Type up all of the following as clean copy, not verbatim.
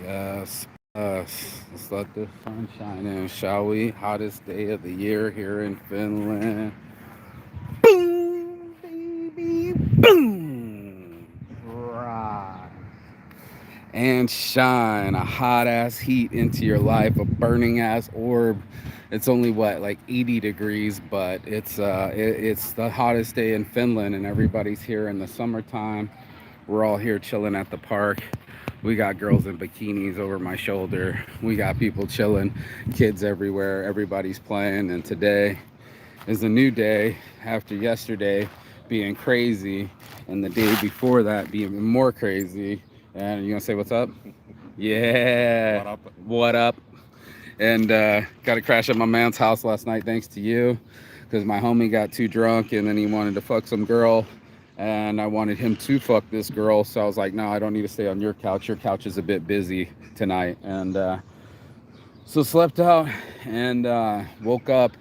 Yes, let's let the sun shine in, shall we? Hottest day of the year here in Finland. Boom, baby, boom. Rise and shine a hot ass heat into your life, a burning ass orb. It's only what, like 80 degrees, but it's the hottest day in Finland, and everybody's here in the summertime. We're all here chilling at the park. We got girls in bikinis over my shoulder. We got people chilling, kids everywhere. Everybody's playing. And today is a new day after yesterday being crazy and the day before that being even more crazy. And you gonna say what's up? What Yeah. up? What up? And got to crash at my man's house last night thanks to you, because my homie got too drunk and then he wanted to fuck some girl, and I wanted him to fuck this girl, so I was like, no, I don't need to stay on your couch. Your couch is a bit busy tonight. And so slept out and woke up,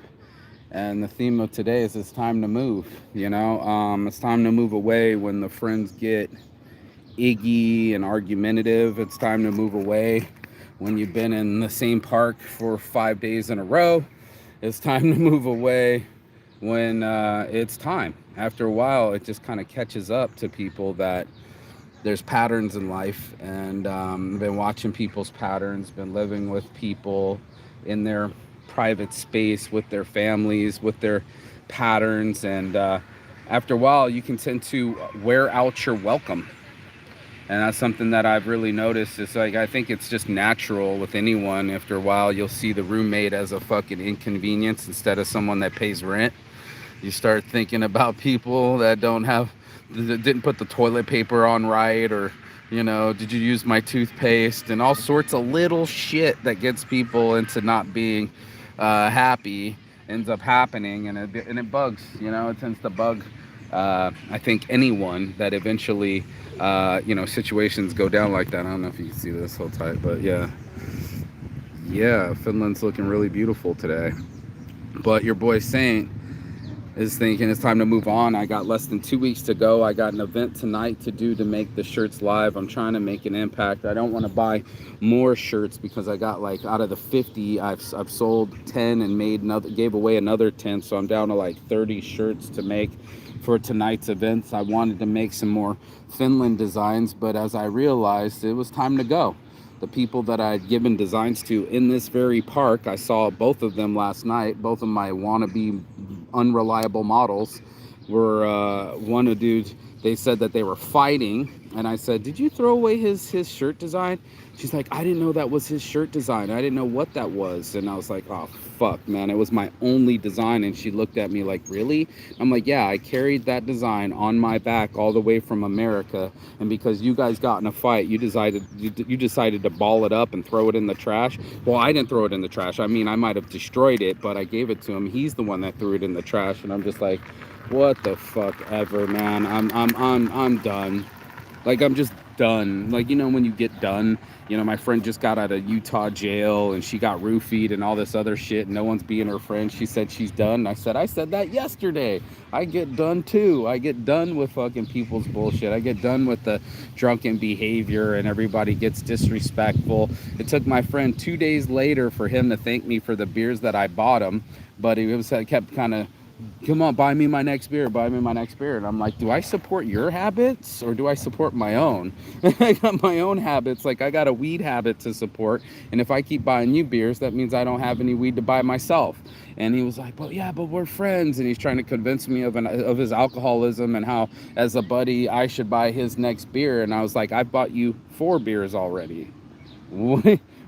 and the theme of today is it's time to move. It's time to move away when the friends get iggy and argumentative. It's time to move away when you've been in the same park for 5 days in a row. It's time to move away when it's time. After a while, it just kind of catches up to people that there's patterns in life, and been watching people's patterns, been living with people in their private space with their families, with their patterns, and after a while, you can tend to wear out your welcome. And that's something that I've really noticed. It's like, I think it's just natural with anyone. After a while, you'll see the roommate as a fucking inconvenience instead of someone that pays rent. You start thinking about people that don't have, that didn't put the toilet paper on right, or did you use my toothpaste, and all sorts of little shit that gets people into not being happy ends up happening, and it bugs. It tends to bug. I think anyone that eventually, situations go down like that. I don't know if you can see this whole tight, but yeah, Finland's looking really beautiful today. But your boy Saint is thinking it's time to move on. I got less than 2 weeks to go. I got an event tonight to do to make the shirts live. I'm trying to make an impact. I don't want to buy more shirts because I got, like, out of the 50, I've sold 10 and gave away another 10, so I'm down to like 30 shirts to make for tonight's events. I wanted to make some more Finland designs, but as I realized, it was time to go. The people that I had given designs to in this very park, I saw both of them last night. Both of my wannabe unreliable models were one a dude. They said that they were fighting, and I said, "Did you throw away his shirt design?" She's like, "I didn't know that was his shirt design. I didn't know what that was." And I was like, "Oh fuck, man! It was my only design." And she looked at me like, "Really?" I'm like, "Yeah, I carried that design on my back all the way from America, and because you guys got in a fight, you decided to ball it up and throw it in the trash. Well, I didn't throw it in the trash. I mean, I might have destroyed it, but I gave it to him. He's the one that threw it in the trash." And I'm just like, "What the fuck ever, man? I'm done. Like, I'm just done." Like, when you get done, my friend just got out of Utah jail and she got roofied and all this other shit. No one's being her friend. She said she's done. I said that yesterday. I get done too. I get done with fucking people's bullshit. I get done with the drunken behavior and everybody gets disrespectful. It took my friend 2 days later for him to thank me for the beers that I bought him, but he kept kind of, "Come on, buy me my next beer, buy me my next beer." And I'm like, do I support your habits or do I support my own? I got my own habits. Like, I got a weed habit to support. And if I keep buying you beers, that means I don't have any weed to buy myself. And he was like, "But yeah, but we're friends." And he's trying to convince me of his alcoholism and how, as a buddy, I should buy his next beer. And I was like, "I've bought you 4 beers already.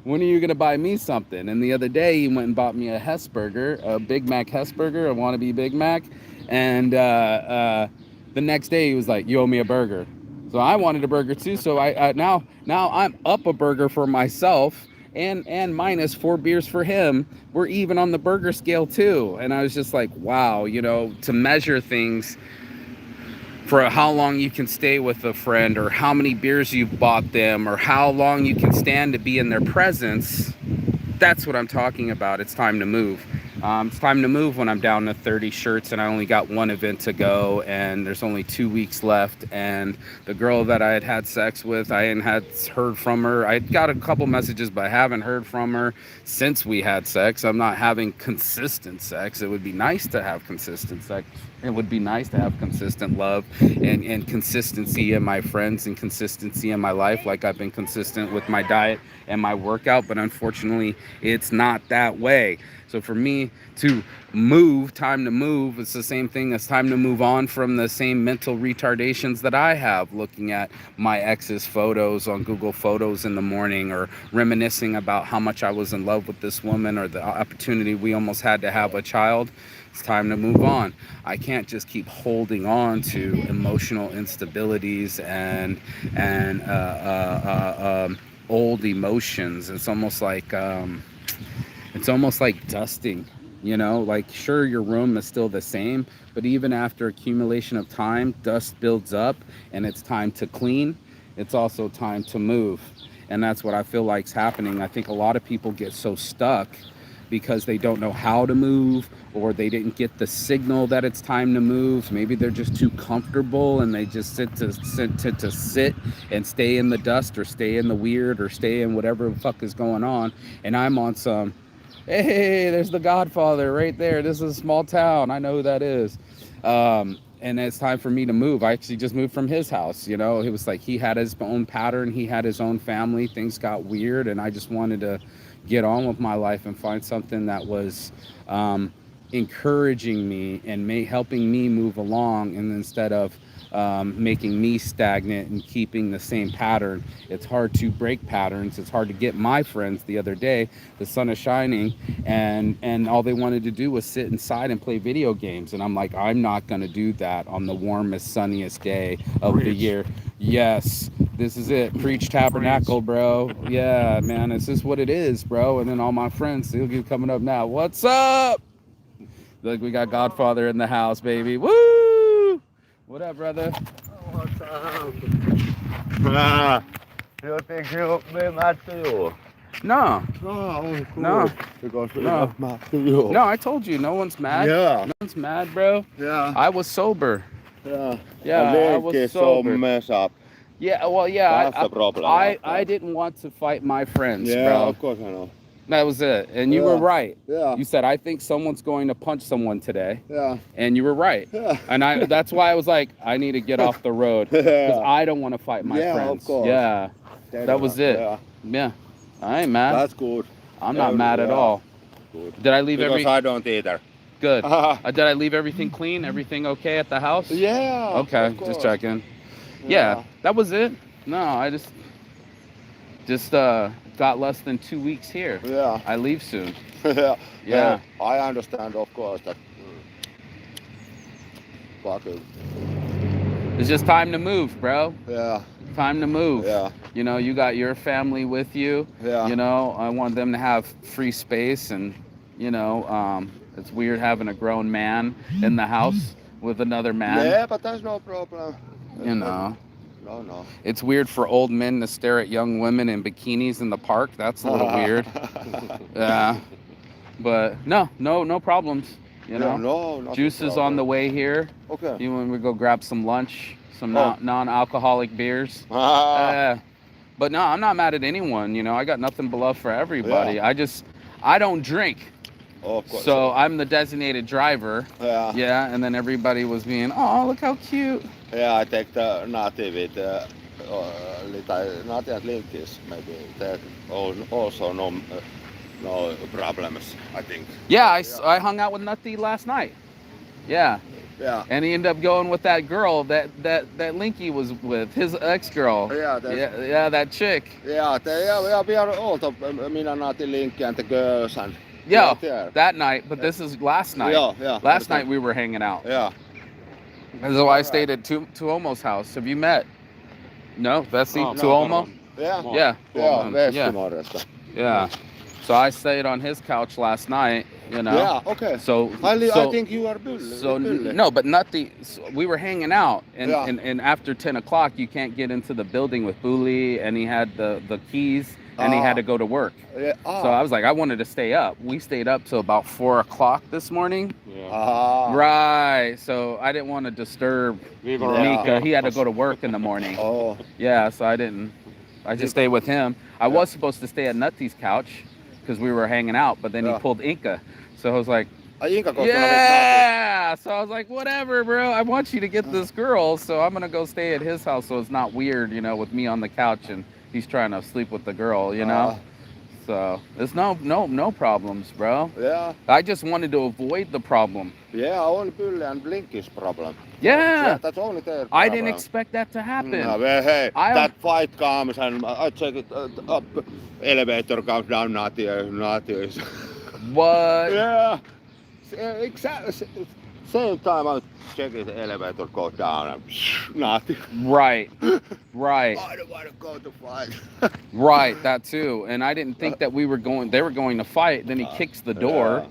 When are you going to buy me something?" And the other day, he went and bought me a Hesburger, a Big Mac Hesburger, a wannabe Big Mac. And the next day, he was like, "You owe me a burger." So I wanted a burger too. So now I'm up a burger for myself, and minus 4 beers for him. We're even on the burger scale too. And I was just like, wow, to measure things for how long you can stay with a friend, or how many beers you've bought them, or how long you can stand to be in their presence. That's what I'm talking about. It's time to move. It's time to move when I'm down to 30 shirts and I only got one event to go and there's only 2 weeks left. And the girl that I had sex with, I hadn't heard from her. I got a couple messages, but I haven't heard from her since we had sex. I'm not having consistent sex. It would be nice to have consistent sex. It would be nice to have consistent love and consistency in my friends and consistency in my life, like I've been consistent with my diet and my workout, but unfortunately it's not that way. So for me to move, time to move, it's the same thing as time to move on from the same mental retardations that I have, looking at my ex's photos on Google Photos in the morning or reminiscing about how much I was in love with this woman or the opportunity we almost had to have a child. It's time to move on. I can't just keep holding on to emotional instabilities and old emotions. It's almost like dusting, you know, like sure, your room is still the same, but even after accumulation of time, dust builds up and it's time to clean. It's also time to move. And that's what I feel like's happening. I think a lot of people get so stuck because they don't know how to move or they didn't get the signal that it's time to move. Maybe they're just too comfortable and they just sit and stay in the dust or stay in the weird or stay in whatever the fuck is going on. And I'm on some, hey, there's the Godfather right there. This is a small town. I know who that is. And it's time for me to move. I actually just moved from his house. You know, it was like he had his own pattern. He had his own family. Things got weird. And I just wanted to get on with my life and find something that was encouraging me and helping me move along, and instead of making me stagnant and keeping the same pattern. It's hard to break patterns. It's hard to get my friends. The other day, the sun is shining and all they wanted to do was sit inside and play video games. And I'm like, I'm not going to do that on the warmest, sunniest day of the year. Yes, this is it. Preach tabernacle, bro. Yeah, man, it's just what it is, bro. And then all my friends, they'll be coming up now. What's up? Look, we got Godfather in the house, baby. Woo! What up, brother? What's up? You think you'll be mad to you? No. Oh, cool. No. Because we're No. not mad to you. No, I told you, no one's mad. Yeah. No one's mad, bro. Yeah. I was sober. Yeah. Yeah, I was so sober. mess up. Yeah, well, yeah. That's the problem. I didn't want to fight my friends, Yeah, bro. of course I know. That was it. And you were right. Yeah. You said, I think someone's going to punch someone today. Yeah. And you were right. Yeah. And that's why I was like, I need to get off the road. Because I don't want to fight my friends. Of course. Yeah. That was it. Yeah. I ain't mad. That's good. I'm not mad at all. Good. Did I leave Because I don't either. Good. Did I leave everything clean? Everything okay at the house? Yeah. Okay, of course. just checking. Yeah, that was it. No, I just got less than 2 weeks here. Yeah. I leave soon. Yeah. Yeah. I understand, of course, that. Fucking. It's just time to move, bro. Yeah. Time to move. Yeah. You know, you got your family with you. Yeah. You know, I want them to have free space, and you know, it's weird having a grown man in the house with another man. Yeah, but that's no problem. You know. No. It's weird for old men to stare at young women in bikinis in the park. That's a little weird. Yeah. But no problems. You know. No, not Juice is on the way here. Okay. You want me to go grab some lunch, some non-alcoholic beers? But no, I'm not mad at anyone. You know, I got nothing but love for everybody. Yeah. I don't drink. Oh, of course. So I'm the designated driver. Yeah. Yeah, and then everybody was being, oh, look how cute. Yeah, I take the native with native linkies. Maybe there also no problems, I think. Yeah, I hung out with Nutty last night. Yeah. Yeah. And he ended up going with that girl that Linky was with, his ex-girl. Yeah. Yeah, that chick. Yeah, we are also minä Nati Linky and the girls and. Yeah, that night, but this is last night. Yeah. Last night we were hanging out. Yeah. So I stayed at Tuomo's house. Have you met? No, that's Tuomo? Yeah. Yeah. So I stayed on his couch last night, you know. Yeah, okay. So I think you are bully. So no, but we were hanging out, and after 10 o'clock, you can't get into the building with Bully, and he had the keys. and he had to go to work. Yeah. So I was like, I wanted to stay up. We stayed up till about 4 o'clock this morning. Yeah. Right. So I didn't want to disturb We were Mika. He had to go to work in the morning. Oh. Yeah, so I didn't. I just stayed with him. I was supposed to stay at Nutty's couch because we were hanging out, but then he pulled Inca. So I was like, yeah. So I was like, whatever, bro. I want you to get this girl, so I'm gonna go stay at his house, so it's not weird, you know, with me on the couch and he's trying to sleep with the girl, you know. So there's no problems, bro. Yeah. I just wanted to avoid the problem. Yeah, only Pylle and Blink's problem. Yeah. That's only their problem. I didn't expect that to happen. No, well, hey, that fight comes and I check it up. Elevator comes down, nothing. What? Yeah. Exactly. Same time I check the elevator go down and nothing. Right. Right. I don't want to go to fight. Right, that too. And I didn't think that they were going to fight. Then he kicks the door.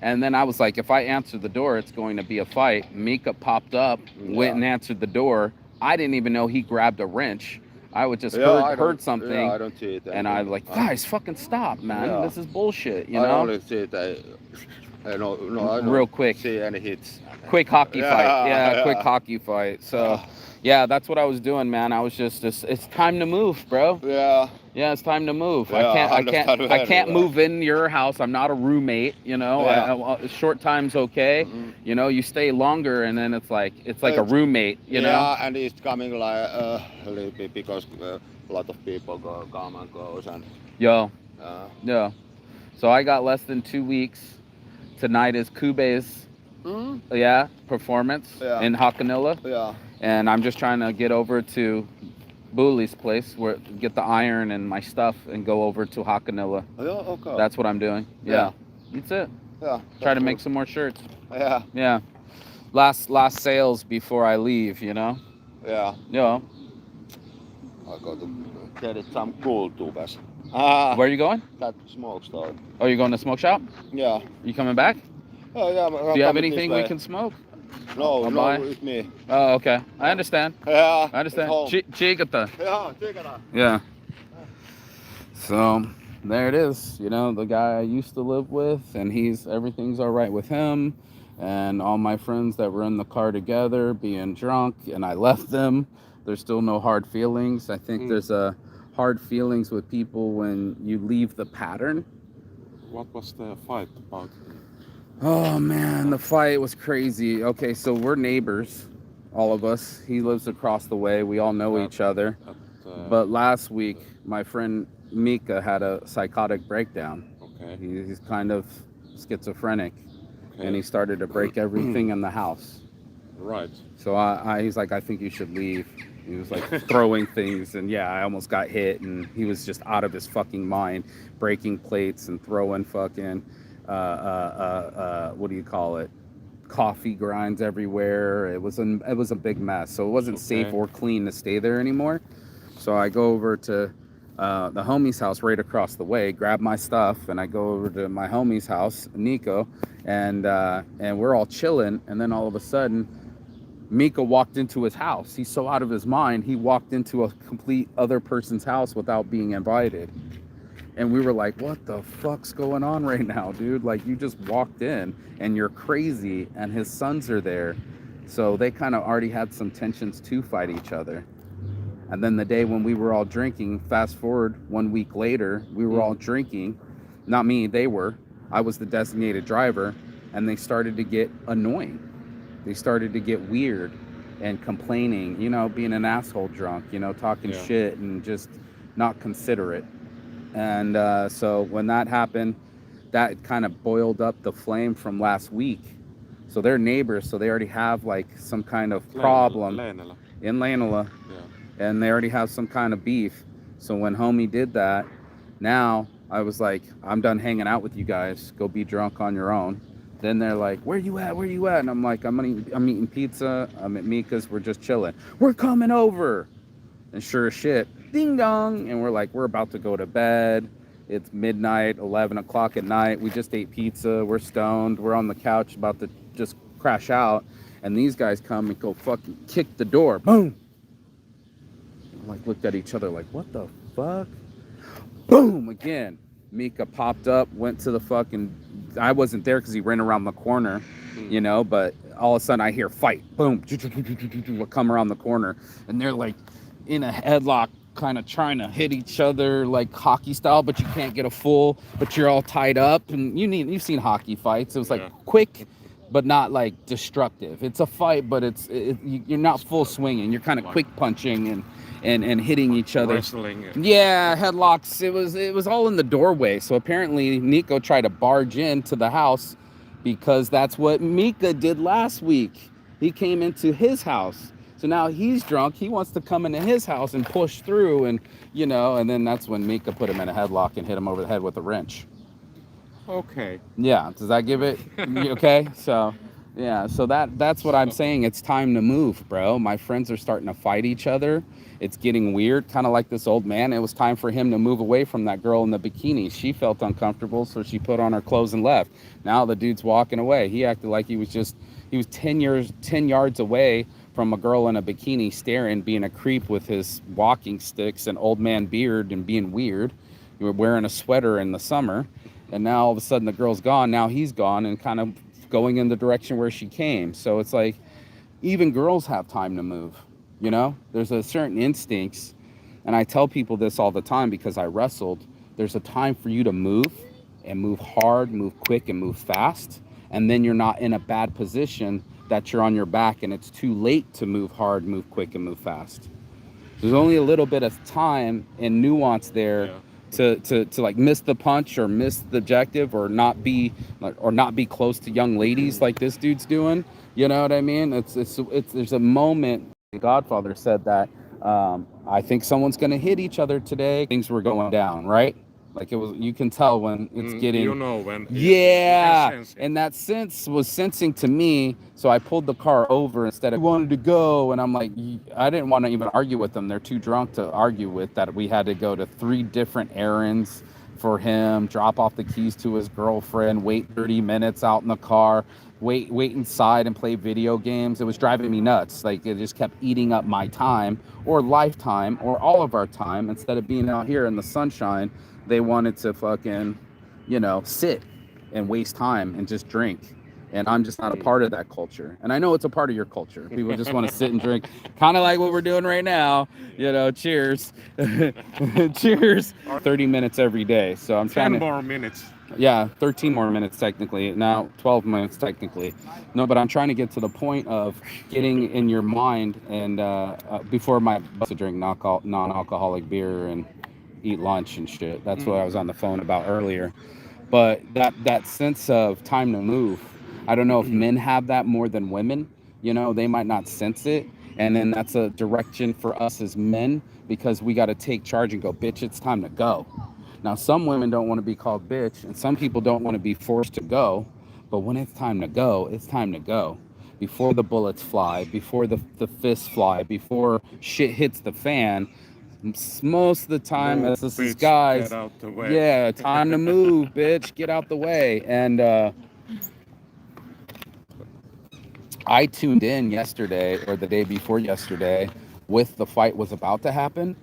And then I was like, if I answer the door, it's going to be a fight. Mika popped up, went and answered the door. I didn't even know he grabbed a wrench. I would just heard something. Yeah, I don't see it. And I was like, guys, fucking stop, man. Yeah. This is bullshit, you know? I only see it. I don't real quick. See any hits. Quick hockey fight. Yeah, quick hockey fight. So, yeah, that's what I was doing, man. I was just it's time to move, bro. Yeah. Yeah, it's time to move. Yeah, I can't move in your house. I'm not a roommate, you know. Yeah. Short time's okay. Mm-hmm. You know, you stay longer and then it's like a roommate, you know. Yeah, and it's coming like a little bit because a lot of people come and goes and yeah. So I got less than 2 weeks. Tonight is Kube's performance in Hakanilla. Yeah. And I'm just trying to get over to Booley's place where get the iron and my stuff and go over to Hakanilla. Yeah, okay. That's what I'm doing. Yeah. That's it. Yeah. Try to make some more shirts. Yeah. Yeah. Last sales before I leave, you know? Yeah. Yeah. I go to get it some cool tubes. Where are you going? That smoke store. Oh, you're going to smoke shop? Yeah. You coming back? Oh, yeah. Do you have anything we can smoke? No, buy? it's me. Oh, okay. I understand. Yeah. I understand. Chigata. Yeah, chigata. Yeah. So there it is. You know, the guy I used to live with, and everything's all right with him. And all my friends that were in the car together being drunk, and I left them. There's still no hard feelings. I think there's hard feelings with people when you leave the pattern. What was the fight about? Oh man, the fight was crazy. Okay, so we're neighbors, all of us. He lives across the way. We all know each other. But last week, my friend Mika had a psychotic breakdown. Okay. He's kind of schizophrenic, and he started to break everything in the house. Right. So he's like, I think you should leave. He was like throwing things, and I almost got hit, and he was just out of his fucking mind, breaking plates and throwing fucking, what do you call it? Coffee grinds everywhere. It was a big mess. So it wasn't safe or clean to stay there anymore. So I go over to the homie's house right across the way, grab my stuff, and I go over to my homie's house, Nico, and we're all chilling, and then all of a sudden, Mika walked into his house. He's so out of his mind, he walked into a complete other person's house without being invited. And we were like, what the fuck's going on right now, dude? Like, you just walked in and you're crazy, and his sons are there. So they kind of already had some tensions to fight each other. And then the day when we were all drinking, fast forward 1 week later, we were all drinking. Not me, they were. I was the designated driver, and they started to get annoying. They started to get weird and complaining, you know, being an asshole drunk, you know, talking shit and just not considerate. And so when that happened, that kind of boiled up the flame from last week. So they're neighbors, so they already have like some kind of problem in Lainala. Yeah. And they already have some kind of beef. So when homie did that, now I was like, I'm done hanging out with you guys. Go be drunk on your own. Then they're like, where you at? And I'm like, I'm eating pizza. I'm at Mika's. We're just chilling. We're coming over. And sure as shit, ding dong. And we're like, we're about to go to bed. It's midnight, 11 o'clock at night. We just ate pizza. We're stoned. We're on the couch about to just crash out. And these guys come and go fucking kick the door. Boom. Like looked at each other like, what the fuck? Boom again. Mika popped up, went to the fucking. I wasn't there because he ran around the corner, you know. But all of a sudden, I hear fight. Boom, come around the corner, and they're like in a headlock, kind of trying to hit each other like hockey style, but you can't get a full. But you're all tied up, and you've seen hockey fights. It was like quick, but not like destructive. It's a fight, but you're not full swinging. You're kind of quick punching and hitting each other. Wrestling. Yeah, headlocks. It was all in the doorway. So apparently Nico tried to barge into the house because that's what Mika did last week. He came into his house. So now he's drunk. He wants to come into his house and push through, and and then that's when Mika put him in a headlock and hit him over the head with a wrench. Okay. Yeah, does that give it? Okay, so yeah, so that's what I'm saying. It's time to move, bro. My friends are starting to fight each other. It's getting weird, kind of like this old man. It was time for him to move away from that girl in the bikini. She felt uncomfortable, so she put on her clothes and left. Now the dude's walking away. He acted like he was 10 yards away from a girl in a bikini staring, being a creep with his walking sticks and old man beard and being weird. You were wearing a sweater in the summer. And now all of a sudden the girl's gone. Now he's gone and kind of going in the direction where she came. So it's like even girls have time to move. There's a certain instincts. And I tell people this all the time because I wrestled. There's a time for you to move and move hard, move quick, and move fast. And then you're not in a bad position that you're on your back and it's too late to move hard, move quick, and move fast. There's only a little bit of time and nuance there. To like miss the punch or miss the objective or not be close to young ladies like this dude's doing. You know what I mean? It's there's a moment. The Godfather said that I think someone's gonna hit each other today. Things were going down, right? Like it was. You can tell when it's getting. When. Yeah, and that sense was sensing to me. So I pulled the car over instead of wanted to go, and I'm like, I didn't want to even argue with them. They're too drunk to argue with. That we had to go to 3 different errands for him, drop off the keys to his girlfriend, wait 30 minutes out in the car, wait inside and play video games. It was driving me nuts. Like it just kept eating up my time or lifetime or all of our time. Instead of being out here in the sunshine, they wanted to fucking, sit and waste time and just drink. And I'm just not a part of that culture. And I know it's a part of your culture. People just want to sit and drink, kind of like what we're doing right now. Cheers. Cheers. 30 minutes every day. So I'm trying 10 more minutes. Yeah, 13 more minutes technically. Now 12 minutes technically. No, but I'm trying to get to the point of getting in your mind and before my to drink non-alcoholic beer and eat lunch and shit. That's what I was on the phone about earlier. But that sense of time to move, I don't know if men have that more than women. They might not sense it. And then that's a direction for us as men because we got to take charge and go, bitch, it's time to go. Now, some women don't want to be called bitch and some people don't want to be forced to go. But when it's time to go, it's time to go. Before the bullets fly, before the fists fly, before shit hits the fan, most of the time as this is guys, get out the way. Yeah, time to move, bitch, get out the way. And I tuned in yesterday or the day before yesterday with the fight was about to happen,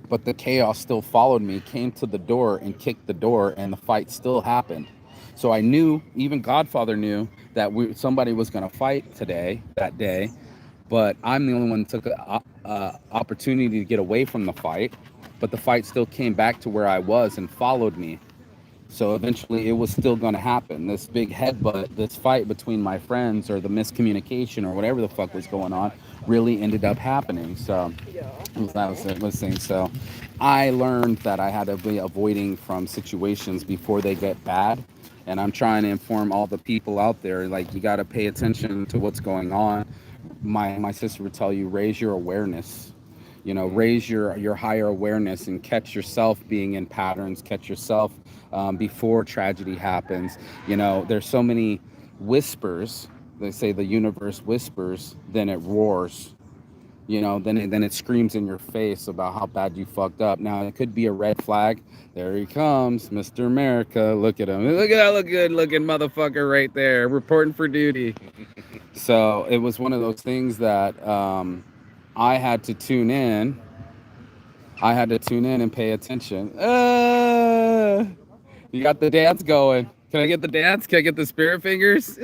but the chaos still followed me, came to the door and kicked the door, and the fight still happened. So I knew, even Godfather knew, that somebody was going to fight that day, but I'm the only one who took an opportunity to get away from the fight, but the fight still came back to where I was and followed me. So eventually it was still going to happen. This big headbutt, this fight between my friends or the miscommunication or whatever the fuck was going on really ended up happening. So that was it. Listening. So I learned that I had to be avoiding from situations before they get bad. And I'm trying to inform all the people out there, like, you got to pay attention to what's going on. My sister would tell you, raise your awareness. Raise your higher awareness and catch yourself being in patterns, catch yourself before tragedy happens. There's so many whispers. They say the universe whispers, then it roars. Then it screams in your face about how bad you fucked up. Now, it could be a red flag. There he comes, Mr. America. Look at him. Look at that good looking motherfucker right there, reporting for duty. So it was one of those things that I had to tune in I had to tune in and pay attention. You got the dance going. Can I get the dance? Can I get the spirit fingers?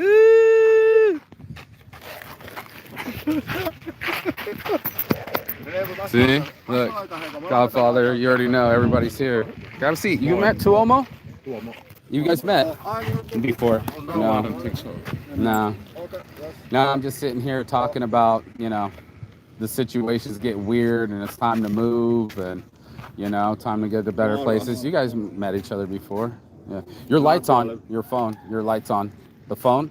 See? Look. Godfather, you already know. Everybody's here. Grab a seat. You met Tuomo? You guys met before? No. I don't think so. No. No, I'm just sitting here talking about, you know, the situations get weird and it's time to move and, you know, time to get to better places. You guys met each other before. Yeah. Your light's on. Your phone. Your light's on. The phone?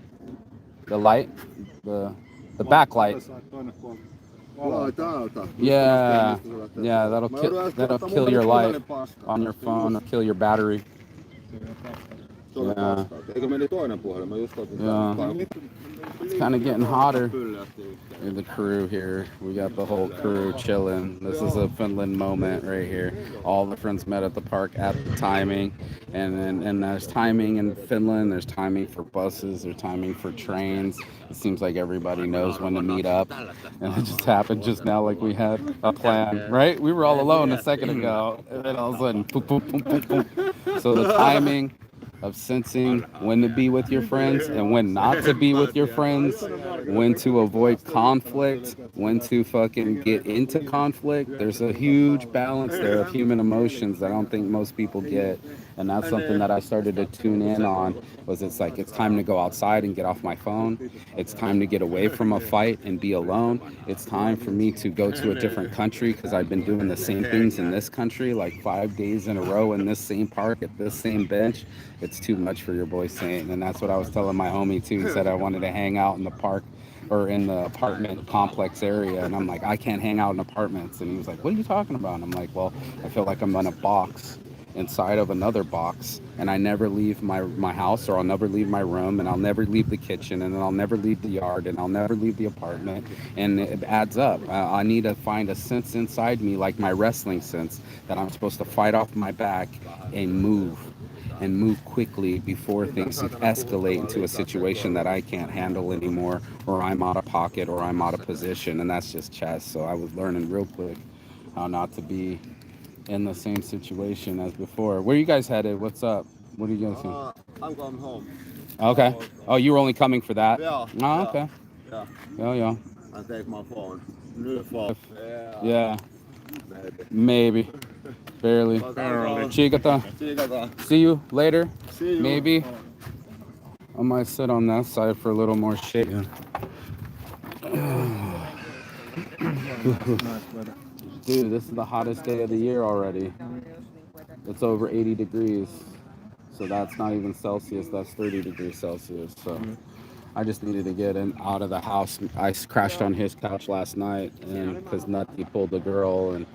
The light? The backlight. Yeah. Yeah, that'll kill your light on your phone or kill your battery. Yeah. Yeah. It's kind of getting hotter. In the crew here, we got the whole crew chilling. This is a Finland moment right here. All the friends met at the park at the timing, and there's timing in Finland. There's timing for buses. There's timing for trains. It seems like everybody knows when to meet up, and it just happened just now, like we had a plan, right? We were all alone a second ago, and then all of a sudden, boom, boom, boom, boom, boom. So the timing of sensing when to be with your friends and when not to be with your friends, when to avoid conflict, when to fucking get into conflict. There's a huge balance there of human emotions that I don't think most people get. And that's something that I started to tune in on, was it's like, it's time to go outside and get off my phone. It's time to get away from a fight and be alone. It's time for me to go to a different country because I've been doing the same things in this country, like 5 days in a row in this same park at this same bench. It's too much for your boy Saint. And that's what I was telling my homie too. He said I wanted to hang out in the park or in the apartment complex area. And I'm like, I can't hang out in apartments. And he was like, what are you talking about? And I'm like, well, I feel like I'm in a box inside of another box, and I never leave my house, or I'll never leave my room, and I'll never leave the kitchen, and then I'll never leave the yard, and I'll never leave the apartment, and it adds up. I need to find a sense inside me, like my wrestling sense, that I'm supposed to fight off my back and move quickly before things escalate into a situation that I can't handle anymore, or I'm out of pocket, or I'm out of position, and that's just chess. So I was learning real quick how not to be in the same situation as before. Where you guys headed? What's up? What are you guys doing? I'm going home. Okay. Oh, you were only coming for that? Yeah. Oh, okay. Yeah. Yeah. I take my phone. New phone. Yeah. Maybe. Barely. Chigata. See you later. See you. Maybe. I might sit on that side for a little more shade. Dude, this is the hottest day of the year already. It's over 80 degrees. So that's not even Celsius, that's 30 degrees Celsius. So I just needed to get him out of the house. I crashed on his couch last night, and because Nutty pulled the girl, and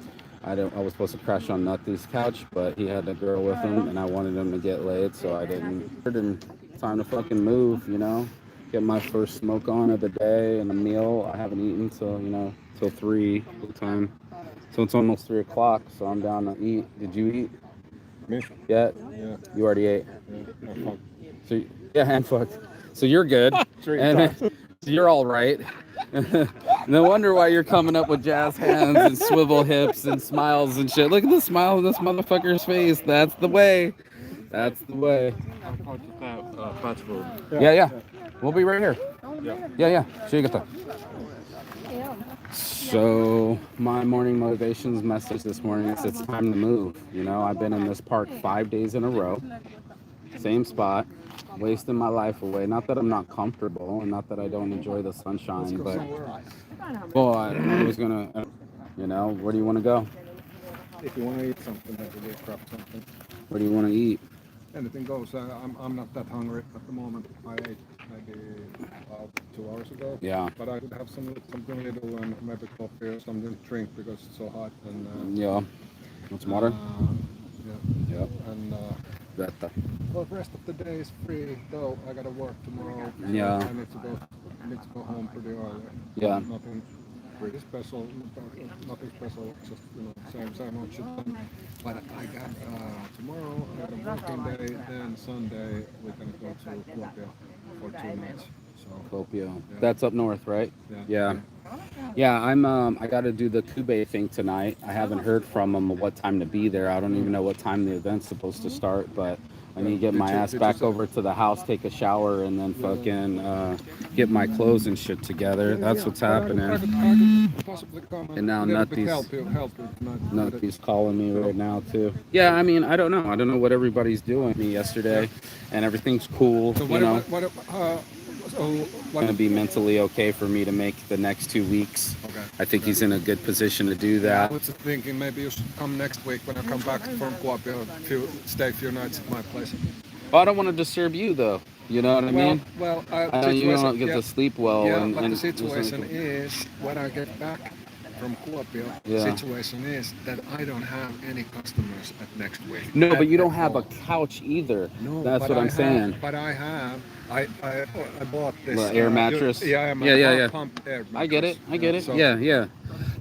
I was supposed to crash on Nutty's couch, but he had the girl with him, and I wanted him to get laid, so I didn't. Time to fucking move, you know? Get my first smoke on of the day and a meal. I haven't eaten till 3 time. So it's almost 3 o'clock, so I'm down to eat. Did you eat? Me? Yet? Yeah. You already ate? Yeah. So, yeah, hand fucked. So you're good. And so you're all right. No wonder why you're coming up with jazz hands and swivel hips and smiles and shit. Look at the smile on this motherfucker's face. That's the way. That's the way. Yeah. We'll be right here. Yeah. So my morning motivations message this morning is it's time to move. You know, I've been in this park 5 days in a row, same spot, wasting my life away. Not that I'm not comfortable, and not that I don't enjoy the sunshine, but I was gonna, where do you want to go? If you want to eat something, maybe grab something. Where do you want to eat? Anything goes. I'm not that hungry at the moment. I ate maybe about 2 hours ago. Yeah. But I could have something little and maybe coffee or something to drink because it's so hot. And Yeah. Want some water? Yeah. And That. well, the rest of the day is free. Though I gotta work tomorrow. Yeah. I need to go home pretty early. Yeah. Nothing pretty special. Nothing special. Just same old shit. But I got tomorrow I got a working day. Then Sunday we're gonna go to Kuopio for 2 nights. So Kuopio. Yeah. That's up north, right? yeah. Yeah, I got to do the Kube thing tonight. I haven't heard from them what time to be there. I don't even know what time the event's supposed to start, but I need to get my ass back over to the house, take a shower, and then fucking get my clothes and shit together. That's what's happening. I could possibly come And now little bit Nutty's help you tonight. Nutty's calling me right now too. Yeah, I mean, I don't know. I don't know what everybody's doing me yesterday, and everything's cool. So You know, what gonna be mentally okay for me to make the next 2 weeks. Okay. I think he's in a good position to do I that. was just thinking maybe you should come next week when I come back from Kuopio, stay a few nights at my place. Well, I don't want to disturb you though. You know what I mean? Well, I know you don't get to sleep well. Yeah, and, but and the situation is when I get back from Kuopio, the Yeah. situation is that I don't have any customers at next week. No, but you don't at have a all. couch either. No, That's but what I'm I saying. Have, but I have. I bought this The air mattress? Yeah, Yeah. pump air mattress. I get it. I get it. So- Yeah.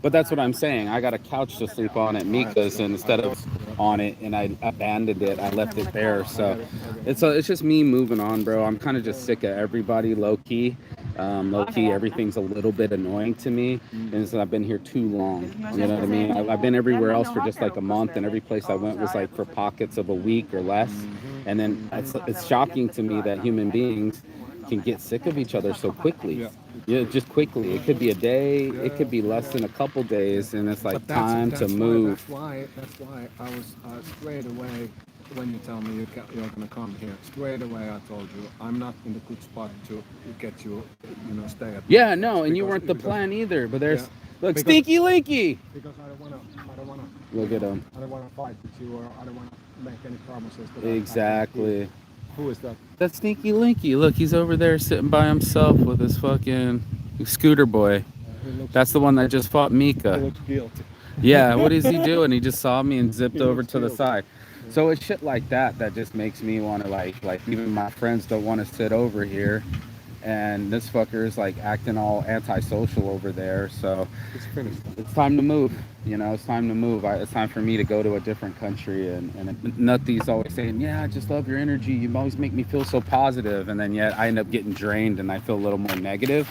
But that's what I'm saying. I got a couch to sleep on at Mika's, and instead of on it, and I abandoned it, I left it there. So it's just me moving on, bro. I'm kind of just sick of everybody, low key. Low key, everything's a little bit annoying to me, and so I've been here too long. You know what I mean? I've been everywhere else for just like a month, and every place I went was like for pockets of a week or less. And then it's shocking to me that human beings can get sick of each other so quickly. Yeah, just quickly. It could be a day, it could be less than a couple days, and it's like But that's- time that's to why- move. That's why I was straight away when you tell me you're gonna come here. Straight away I told you I'm not in the good spot to get you, stay at. Yeah, my no, place and you because- weren't the because- plan either. But there's Yeah. look, Because- Stinky Linky. Because I don't wanna. Look at him. I don't wanna fight with you, or I don't wanna make any promises. That I Exactly. can't keep. Who is that? That's Stinky Linky. Look, he's over there sitting by himself with his fucking scooter boy. He looks, That's the one that just fought he Mika. looks guilty. Yeah, what is he doing? He just saw me and zipped He over looks to the guilty. side. So it's shit like that that just makes me want to like even my friends don't want to sit over here, and this fucker is like acting all antisocial over there. So It's finished. it's time to move. It's time to move. It's time for me to go to a different country. And Nutty's always saying, yeah, I just love your energy. You always make me feel so positive. And then yet I end up getting drained and I feel a little more negative.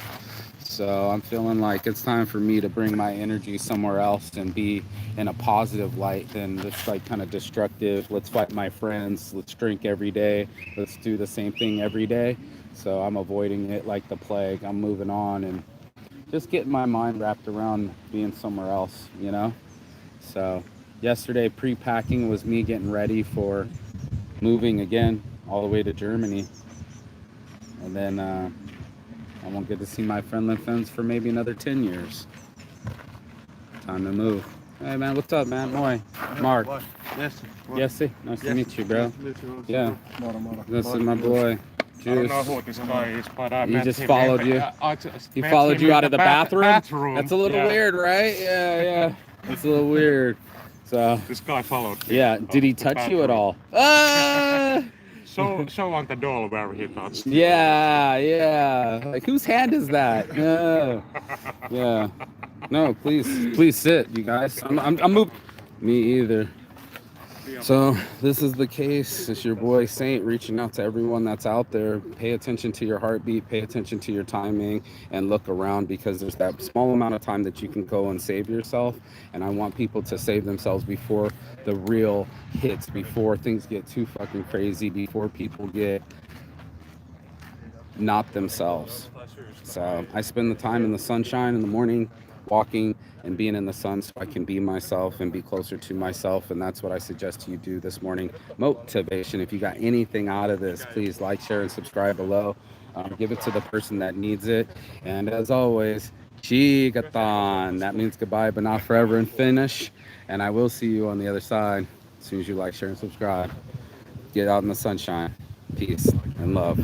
So I'm feeling like it's time for me to bring my energy somewhere else and be in a positive light than this like kind of destructive, let's fight my friends, let's drink every day, let's do the same thing every day. So I'm avoiding it like the plague. I'm moving on and just getting my mind wrapped around being somewhere else, So yesterday pre-packing was me getting ready for moving again all the way to Germany. And then I won't get to see my friendly friends for maybe another 10 years. Time to move. Hey man, what's up, man? Moi. Mark. Yes. Jesse, nice to meet you, bro. Yeah, Moro. this is my boy. I don't know Juice. who this guy is, but I He met just him followed in you? the- I just He met followed him you in out the of the bathroom? That's a little Yeah. weird, right? Yeah. It's a little weird. So, This guy followed me. yeah. Did he out the touch you at bathroom. all? Ah! Show on the doll where he touched. Yeah. Like, whose hand is that? Yeah. No, please sit, you guys. I'm moving. Me either. So this is the case. It's your boy Saint reaching out to everyone that's out there. Pay attention to your heartbeat, pay attention to your timing, and look around because there's that small amount of time that you can go and save yourself. And I want people to save themselves before the real hits, before things get too fucking crazy, before people get not themselves. So I spend the time in the sunshine in the morning, walking and being in the sun so I can be myself and be closer to myself. And that's what I suggest you do this morning. Motivation. If you got anything out of this, please like, share, and subscribe below. Give it to the person that needs it. And as always, Chigatan. That means goodbye, but not forever and finish. And I will see you on the other side as soon as you like, share, and subscribe. Get out in the sunshine. Peace and love.